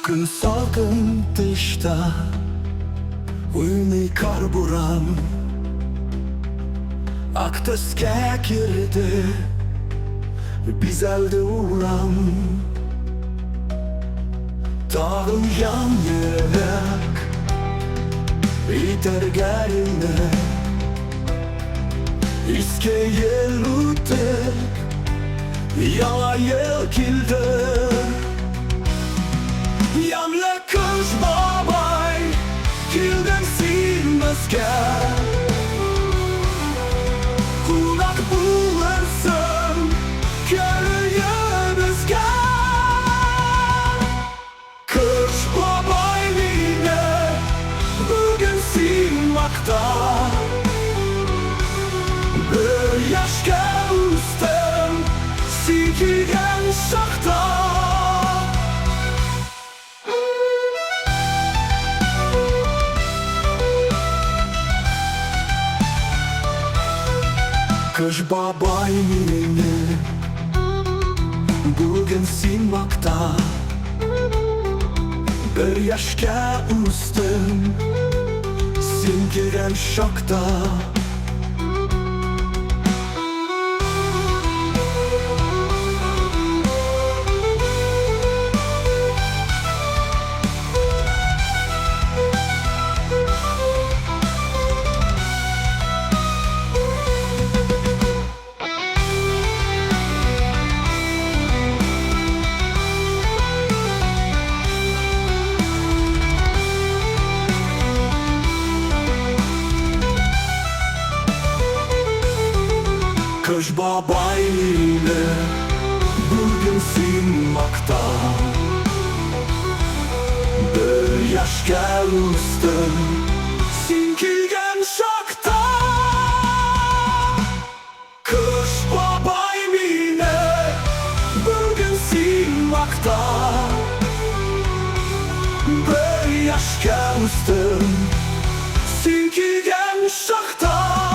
Gün salgın dışta Uyni kar buran Aktöske girdi Biz elde uğram Dağın yan yelek Biter geline İske yel uter Yala yel kilder Yamle Kış Bабай Kilden silmezke Kulak bulursun Körüyemezke Kış Bабай yine Bugün silmakta Bir yaşka üstten Silkigen şakta Kış Bабай minini Bugün silmakta Bir yaşka üstün Silkigen şakta Kış Bабай ile bugün silmakta Bir yaşka üstün silkigen şakta Kış Bабай ile bugün silmakta Bir yaşka üstün silkigen şakta